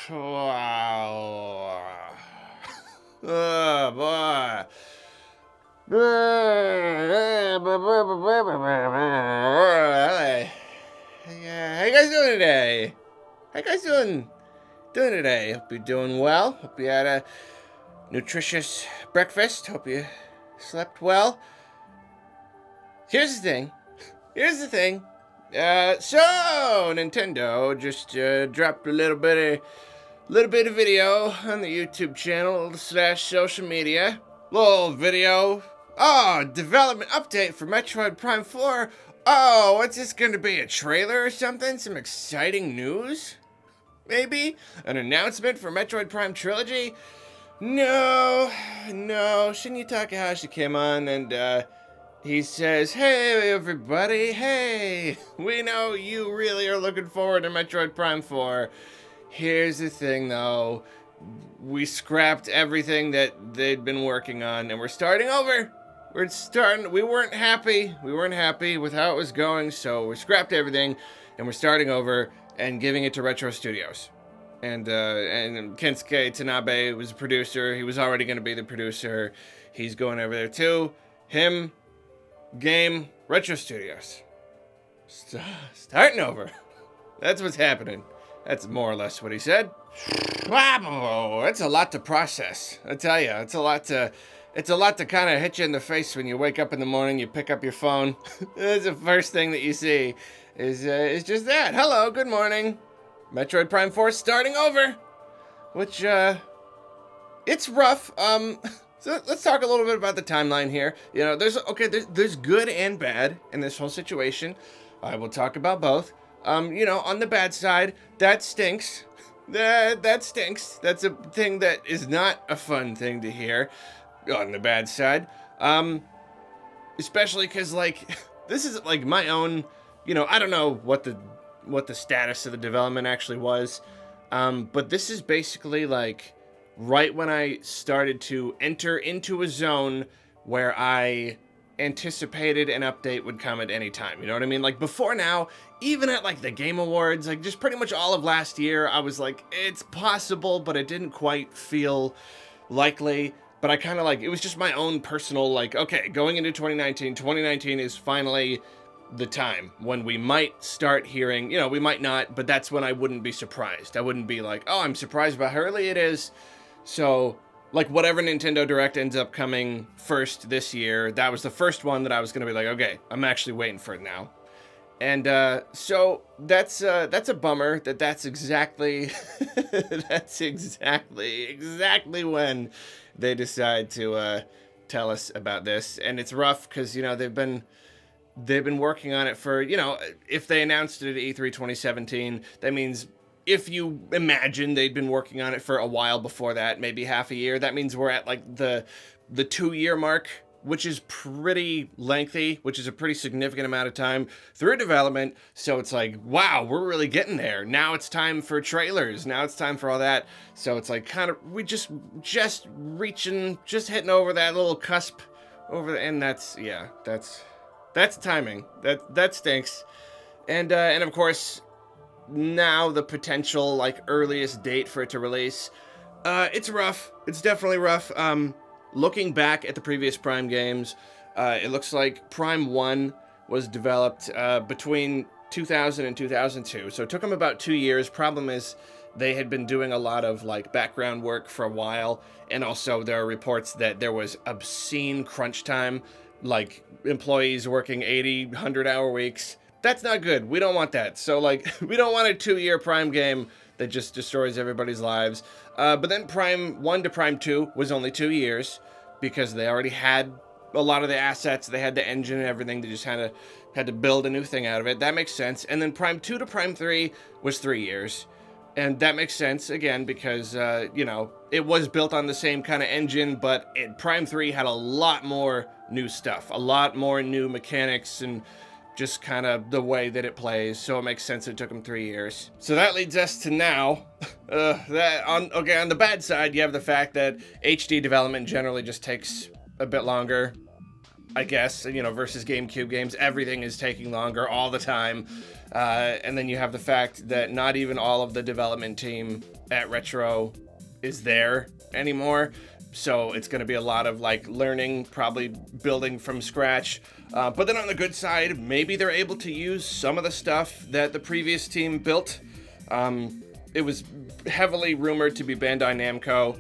Wow. Oh, boy. How you guys doing today? How you guys doing today? Hope you're doing well. Hope you had a nutritious breakfast. Hope you slept well. Here's the thing. So Nintendo just dropped a little bit of video on the YouTube channel / social media. Little video. Oh, development update for Metroid Prime 4. Oh, what's this going to be? A trailer or something? Some exciting news? Maybe? An announcement for Metroid Prime Trilogy? No. Shinya Takahashi came on and he says, hey everybody, hey, we know you really are looking forward to Metroid Prime 4. Here's the thing though, we scrapped everything that they'd been working on and we're starting over. We weren't happy with how it was going, so we scrapped everything and we're starting over and giving it to Retro Studios. And Kensuke Tanabe was a producer. He was already going to be the producer. He's going over there too. Him, game, Retro Studios. Starting over. That's what's happening. That's more or less what he said. Wow, that's a lot to process. I tell you, it's a lot to kind of hit you in the face when you wake up in the morning, you pick up your phone. That's the first thing that you see is just that. Hello, good morning. Metroid Prime 4 starting over. Which, it's rough. So let's talk a little bit about the timeline here. You know, there's good and bad in this whole situation. I will talk about both. On the bad side, that stinks. That stinks. That's a thing that is not a fun thing to hear. On the bad side, especially because this is my own. I don't know what the status of the development actually was, but this is basically right when I started to enter into a zone where I anticipated an update would come at any time. You know what I mean? Before now, even at the Game Awards, just pretty much all of last year, I was it's possible, but it didn't quite feel likely. But I kind of it was just my own personal okay, going into 2019 is finally the time when we might start hearing, we might not, but that's when I wouldn't be surprised. I wouldn't be oh, I'm surprised by how early it is. So whatever Nintendo Direct ends up coming first this year, that was the first one that I was going to be okay, I'm actually waiting for it now. And so that's a bummer that's exactly exactly when they decide to tell us about this. And it's rough because they've been working on it for, if they announced it at E3 2017, that means if you imagine they'd been working on it for a while before that, maybe half a year, that means we're at the 2-year mark, which is pretty lengthy, which is a pretty significant amount of time through development. So it's wow, we're really getting there. Now it's time for trailers. Now it's time for all that. So it's we just reaching, just hitting over that little cusp over and that's timing. That stinks. And of course, now the potential earliest date for it to release. It's rough. It's definitely rough. Looking back at the previous Prime games, it looks like Prime 1 was developed between 2000 and 2002. So it took them about 2 years. Problem is, they had been doing a lot of background work for a while. And also there are reports that there was obscene crunch time, employees working 80, 100-hour weeks. That's not good. We don't want that. So we don't want a 2-year Prime game that just destroys everybody's lives. But then Prime 1 to Prime 2 was only 2 years because they already had a lot of the assets. They had the engine and everything. They just had to build a new thing out of it. That makes sense. And then Prime 2 to Prime 3 was 3 years. And that makes sense, again, because, it was built on the same kind of engine, but Prime 3 had a lot more new stuff, a lot more new mechanics and just kind of the way that it plays, so it makes sense it took them 3 years. So that leads us to now. On the bad side, you have the fact that HD development generally just takes a bit longer. I guess, versus GameCube games. Everything is taking longer all the time. And then you have the fact that not even all of the development team at Retro is there anymore. So it's going to be a lot of like learning, probably building from scratch. But then on the good side, maybe they're able to use some of the stuff that the previous team built. It was heavily rumored to be Bandai Namco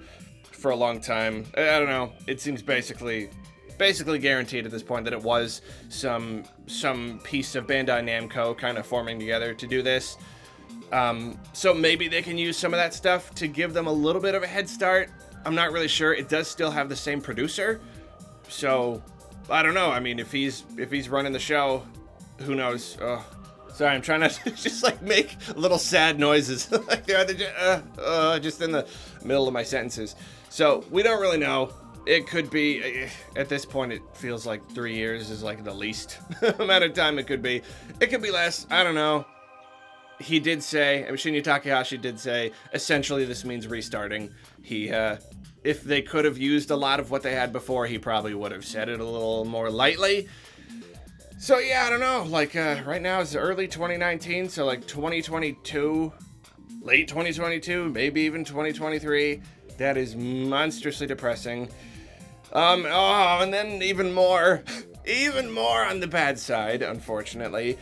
for a long time. I don't know. It seems basically guaranteed at this point that it was some piece of Bandai Namco kind of forming together to do this. So maybe they can use some of that stuff to give them a little bit of a head start. I'm not really sure. It does still have the same producer. So I don't know. I mean, if he's running the show, who knows? Sorry, I'm trying to just like make little sad noises like just in the middle of my sentences. So we don't really know. It could be, at this point, it feels like 3 years is like the least amount of time it could be. It could be less. I don't know. He did say, Shinya Takahashi did say, essentially this means restarting. If they could have used a lot of what they had before, he probably would have said it a little more lightly. So yeah, I don't know, like, right now it's early 2019, so like 2022, late 2022, maybe even 2023, that is monstrously depressing. And then even more on the bad side, unfortunately.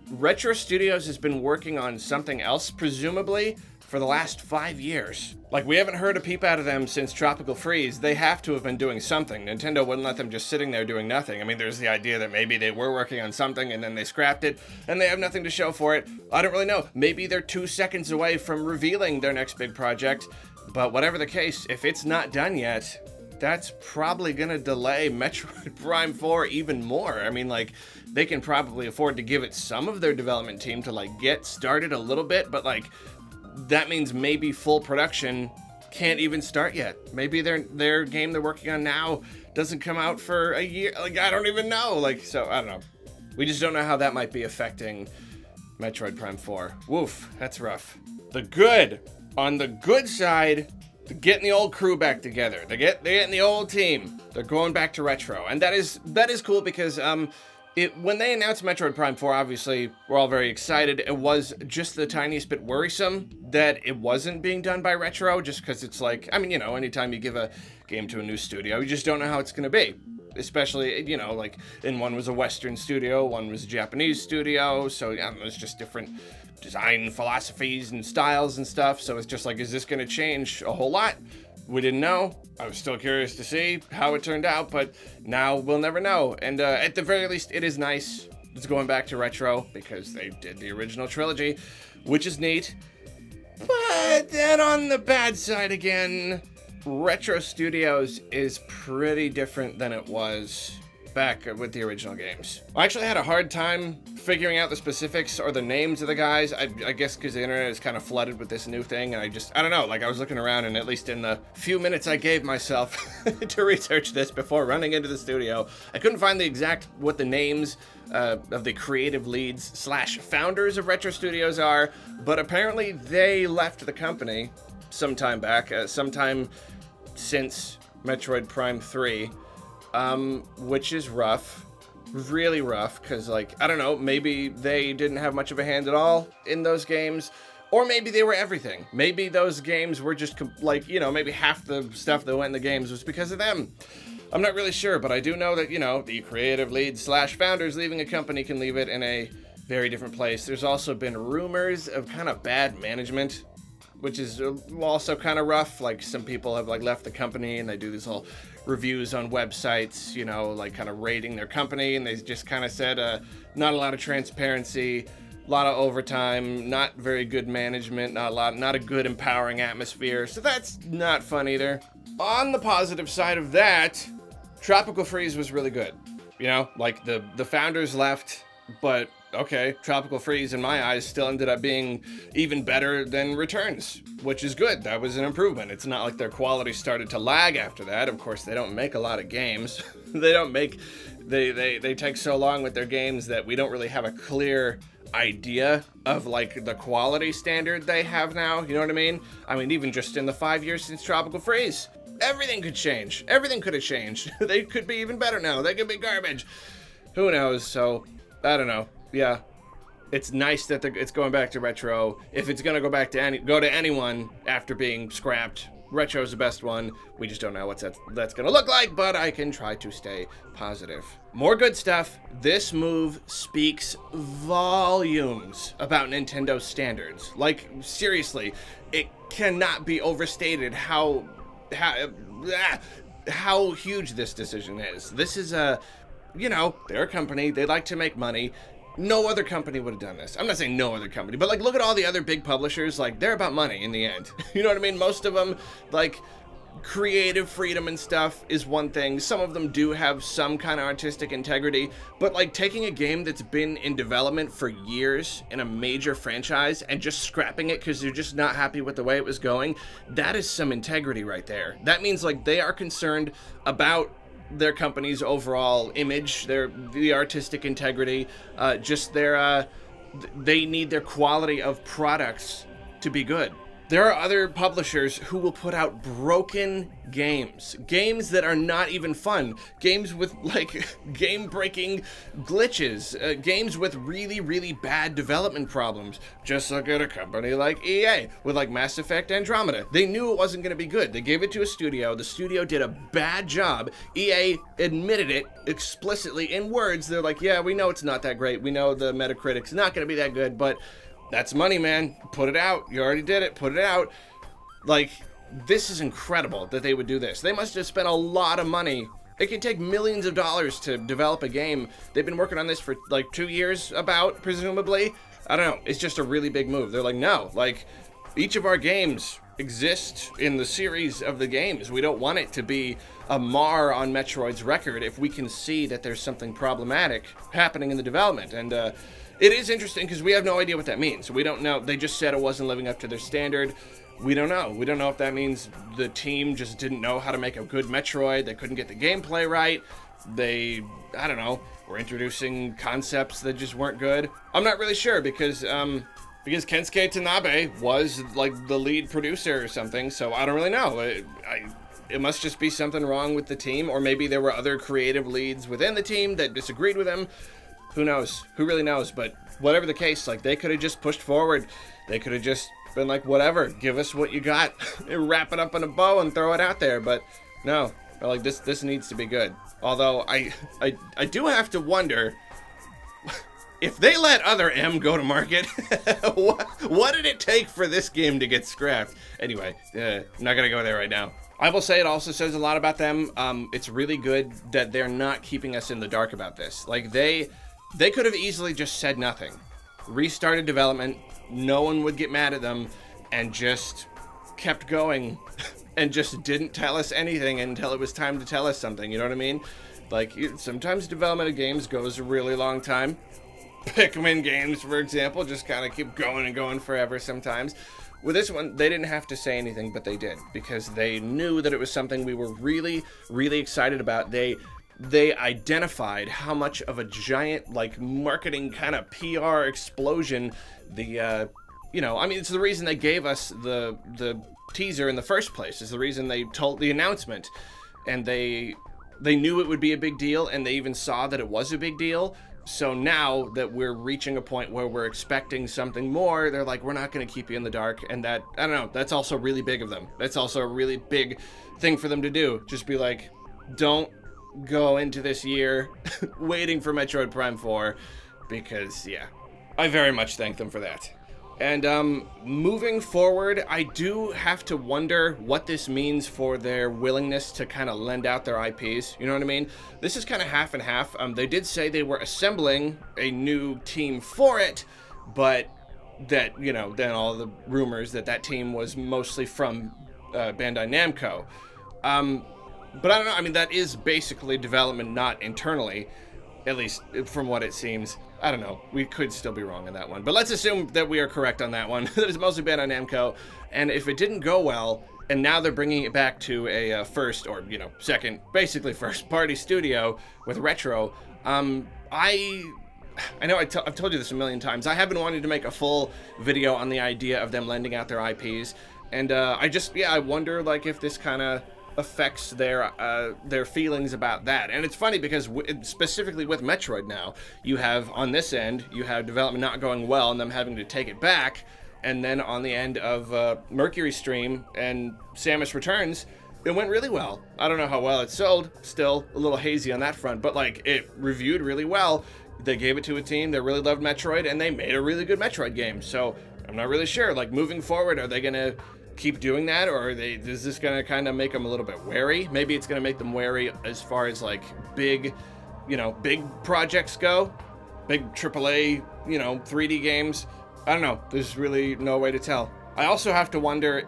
Retro Studios has been working on something else, presumably, for the last 5 years. Like, we haven't heard a peep out of them since Tropical Freeze. They have to have been doing something. Nintendo wouldn't let them just sitting there doing nothing. I mean, there's the idea that maybe they were working on something and then they scrapped it and they have nothing to show for it. I don't really know. Maybe they're 2 seconds away from revealing their next big project. But whatever the case, if it's not done yet, that's probably gonna delay Metroid Prime 4 even more. I mean, like, they can probably afford to give it some of their development team to, like, get started a little bit, but, like, that means maybe full production can't even start yet. Maybe their game they're working on now doesn't come out for a year. Like, I don't even know. Like, so, I don't know. We just don't know how that might be affecting Metroid Prime 4. Woof, that's rough. On the good side, they're getting the old crew back together. They're getting the old team. They're going back to Retro. And that is cool because when they announced Metroid Prime 4, obviously, we're all very excited. It was just the tiniest bit worrisome that it wasn't being done by Retro, just because it's like, I mean, anytime you give a game to a new studio, you just don't know how it's going to be. Especially, like, and one was a Western studio, one was a Japanese studio, so it was just different design philosophies and styles and stuff, so it's just like, is this going to change a whole lot? We didn't know. I was still curious to see how it turned out, but now we'll never know. And at the very least, it is nice. It's going back to Retro because they did the original trilogy, which is neat. But then on the bad side again, Retro Studios is pretty different than it was back with the original games. I actually had a hard time figuring out the specifics or the names of the guys. I guess because the internet is kind of flooded with this new thing, and I don't know, like, I was looking around, and at least in the few minutes I gave myself to research this before running into the studio, I couldn't find what the names of the creative leads / founders of Retro Studios are, but apparently they left the company sometime back, sometime since Metroid Prime 3, which is rough, really rough, because, like, I don't know, maybe they didn't have much of a hand at all in those games, or maybe they were everything. Maybe those games were just, like, maybe half the stuff that went in the games was because of them. I'm not really sure, but I do know that, the creative leads / founders leaving a company can leave it in a very different place. There's also been rumors of kind of bad management, which is also kind of rough. Like, some people have, like, left the company and they do these whole reviews on websites, like, kind of rating their company, and they just kind of said not a lot of transparency, a lot of overtime, not very good management, not a good empowering atmosphere, so that's not fun either. On the positive side of that, Tropical Freeze was really good. Like, the founders left, but okay, Tropical Freeze in my eyes still ended up being even better than Returns, which is good. That was an improvement. It's not like their quality started to lag after that. Of course, they don't make a lot of games. They take so long with their games that we don't really have a clear idea of like the quality standard they have now. You know what I mean? I mean, even just in the 5 years since Tropical Freeze, everything could change. Everything could have changed. They could be even better now. They could be garbage. Who knows? So, I don't know. Yeah. It's nice that it's going back to retro. If it's gonna go back to go to anyone after being scrapped, retro's the best one. We just don't know what that's gonna look like, but I can try to stay positive. More good stuff. This move speaks volumes about Nintendo's standards. Like, seriously, it cannot be overstated how huge this decision is. This is they're a company. They like to make money. No other company would have done this. I'm not saying no other company, but like, look at all the other big publishers. Like, they're about money in the end. You know what I mean? Most of them, like, creative freedom and stuff is one thing. Some of them do have some kind of artistic integrity, but like taking a game that's been in development for years in a major franchise and just scrapping it because you're just not happy with the way it was going, that is some integrity right there. That means like they are concerned about their company's overall image, the artistic integrity, they need their quality of products to be good. There are other publishers who will put out broken games that are not even fun, games with like game-breaking glitches, games with really, really bad development problems. Just look at a company like EA with like Mass Effect Andromeda. They knew it wasn't going to be good. They gave it to a studio. The studio did a bad job. EA admitted it explicitly in words. They're like, yeah, we know it's not that great. We know the Metacritic's not going to be that good, but that's money, man. Put it out. You already did it. Put it out. Like, this is incredible that they would do this. They must have spent a lot of money. It can take millions of dollars to develop a game. They've been working on this for like 2 years, presumably. I don't know. It's just a really big move. They're like, no, like, each of our games exist in the series of the games. We don't want it to be a mar on Metroid's record if we can see that there's something problematic happening in the development. And, it is interesting because we have no idea what that means. We don't know. They just said it wasn't living up to their standard. We don't know. We don't know if that means the team just didn't know how to make a good Metroid. They couldn't get the gameplay right. I don't know, were introducing concepts that just weren't good. I'm not really sure because Kensuke Tanabe was like the lead producer or something. So I don't really know. It must just be something wrong with the team, or maybe there were other creative leads within the team that disagreed with him. Who knows? Who really knows? But whatever the case, like, they could have just pushed forward. They could have just been like, whatever, give us what you got. Wrap it up in a bow and throw it out there. But no, like, this needs to be good. Although I do have to wonder, if they let other M go to market, what did it take for this game to get scrapped? Anyway, I'm not going to go there right now. I will say it also says a lot about them. It's really good that they're not keeping us in the dark about this. Like, they could have easily just said nothing, restarted development, no one would get mad at them, and just kept going and just didn't tell us anything until it was time to tell us something, you know what I mean? Like, sometimes development of games goes a really long time. Pikmin games, for example, just kind of keep going and going forever sometimes. With this one, they didn't have to say anything, but they did, because they knew that it was something we were really, really excited about. They identified how much of a giant, like, marketing kind of PR explosion it's the reason they gave us the teaser in the first place. It's the reason they told the announcement, and they knew it would be a big deal, and they even saw that it was a big deal. So now that we're reaching a point where we're expecting something more, they're like, we're not going to keep you in the dark. And that, I don't know, that's also really big of them. That's also a really big thing for them to do. Just be like, don't go into this year waiting for Metroid Prime 4, because, yeah, I very much thank them for that. And moving forward, I do have to wonder what this means for their willingness to kind of lend out their IPs. You know what I mean? This is kind of half and half. They did say they were assembling a new team for it, but that, then all the rumors that team was mostly from Bandai Namco. But I don't know. I mean, that is basically development, not internally, at least from what it seems. I don't know. We could still be wrong on that one. But let's assume that we are correct on that one. That it's mostly Bandai Namco. And if it didn't go well, and now they're bringing it back to a second, basically first-party studio with Retro, I I know I've told you this a million times. I have been wanting to make a full video on the idea of them lending out their IPs, and I wonder like if this kind of affects their feelings about that. And it's funny because specifically with Metroid now, you have on this end, you have development not going well and them having to take it back, and then on the end of Mercury Stream and Samus Returns, it went really well. I don't know how well it sold, still a little hazy on that front, but like it reviewed really well. They gave it to a team that really loved Metroid, and they made a really good Metroid game. So I'm not really sure. Like moving forward, are they gonna keep doing that, or is this gonna kind of make them a little bit wary? Maybe it's gonna make them wary as far as like big projects go, big AAA, 3D games. I don't know. There's really no way to tell. I also have to wonder,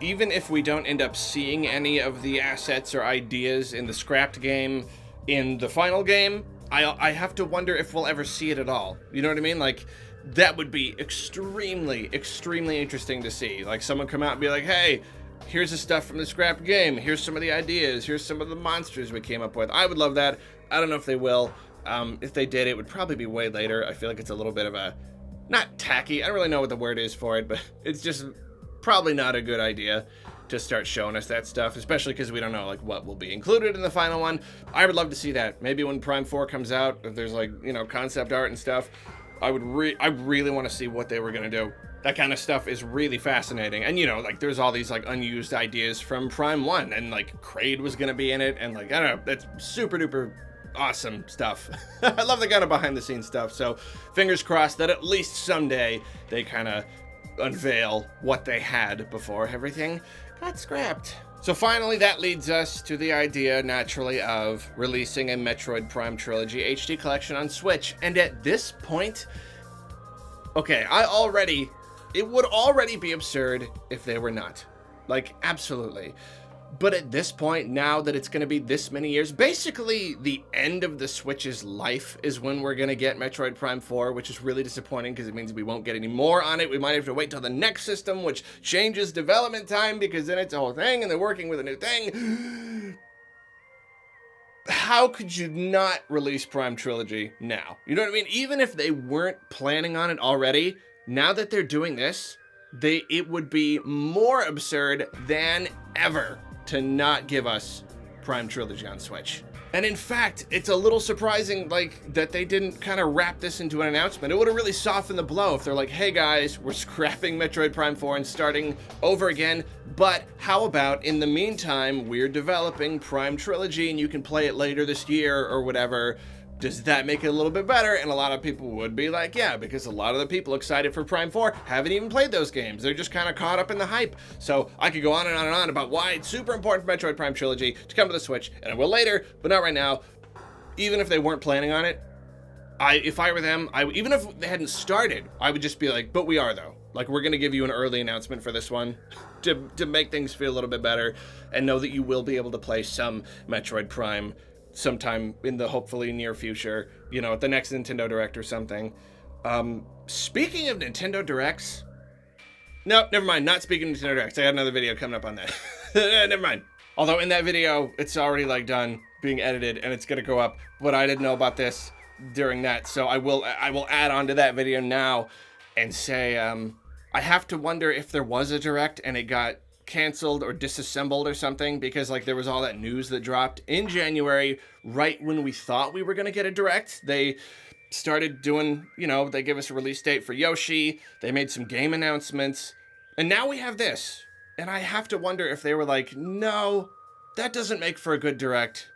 even if we don't end up seeing any of the assets or ideas in the scrapped game in the final game, I have to wonder if we'll ever see it at all. You know what I mean? Like, that would be extremely, extremely interesting to see. Like, someone come out and be like, hey, here's the stuff from the scrapped game. Here's some of the ideas. Here's some of the monsters we came up with. I would love that. I don't know if they will. If they did, it would probably be way later. I feel like it's a little bit of a, not tacky, I don't really know what the word is for it, but it's just probably not a good idea to start showing us that stuff, especially because we don't know like what will be included in the final one. I would love to see that. Maybe when Prime 4 comes out, if there's like, concept art and stuff, I really want to see what they were going to do. That kind of stuff is really fascinating. And like there's all these like unused ideas from Prime 1, and like Kraid was going to be in it, and like, I don't know, that's super duper awesome stuff. I love the kind of behind the scenes stuff. So fingers crossed that at least someday they kind of unveil what they had before everything got scrapped. So finally, that leads us to the idea, naturally, of releasing a Metroid Prime Trilogy HD collection on Switch. And at this point, okay, it would already be absurd if they were not. Like, absolutely. But at this point, now that it's going to be this many years, basically the end of the Switch's life is when we're going to get Metroid Prime 4, which is really disappointing because it means we won't get any more on it. We might have to wait till the next system, which changes development time because then it's a whole thing and they're working with a new thing. How could you not release Prime Trilogy now? You know what I mean? Even if they weren't planning on it already, now that they're doing this, it would be more absurd than ever to not give us Prime Trilogy on Switch. And in fact, it's a little surprising like that they didn't kind of wrap this into an announcement. It would have really softened the blow if they're like, hey guys, we're scrapping Metroid Prime 4 and starting over again, but how about in the meantime, we're developing Prime Trilogy and you can play it later this year or whatever. Does that make it a little bit better? And a lot of people would be like, yeah, because a lot of the people excited for Prime 4 haven't even played those games. They're just kind of caught up in the hype. So I could go on and on and on about why it's super important for Metroid Prime Trilogy to come to the Switch, and I will later, but not right now. Even if they weren't planning on it, if I were them, even if they hadn't started, I would just be like, but we are though. Like, we're gonna give you an early announcement for this one to make things feel a little bit better and know that you will be able to play some Metroid Prime sometime in the hopefully near future, at the next Nintendo Direct or something. Speaking of Nintendo Directs, no, never mind, not speaking of Nintendo Directs. I got another video coming up on that. Never mind. Although in that video, it's already like done being edited and it's gonna go up, but I didn't know about this during that, so I will add on to that video now and say, I have to wonder if there was a Direct and it got canceled or disassembled or something, because like there was all that news that dropped in January right when we thought we were going to get a Direct. They started doing, they gave us a release date for Yoshi, they made some game announcements, and now we have this. And I have to wonder if they were like, no, that doesn't make for a good Direct.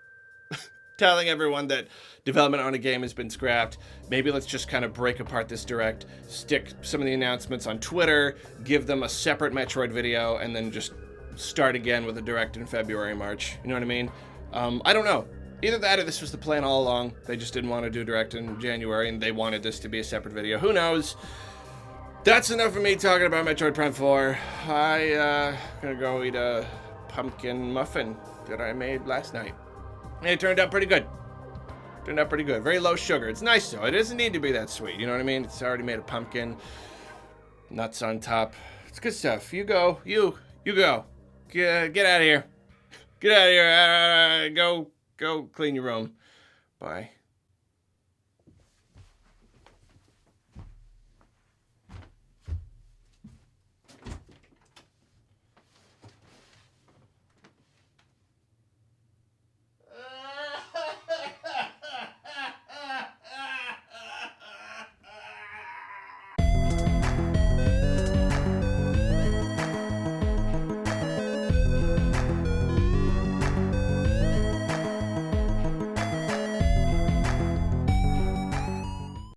Telling everyone that development on a game has been scrapped. Maybe let's just kind of break apart this Direct, stick some of the announcements on Twitter, give them a separate Metroid video, and then just start again with a Direct in February, March. You know what I mean? I don't know. Either that or this was the plan all along. They just didn't want to do Direct in January, and they wanted this to be a separate video. Who knows? That's enough of me talking about Metroid Prime 4. Gonna go eat a pumpkin muffin that I made last night. It turned out pretty good. Very low sugar. It's nice though. It doesn't need to be that sweet. You know what I mean? It's already made of pumpkin. Nuts on top. It's good stuff. You go. You go. Get out of here. Get out of here. Go clean your room. Bye.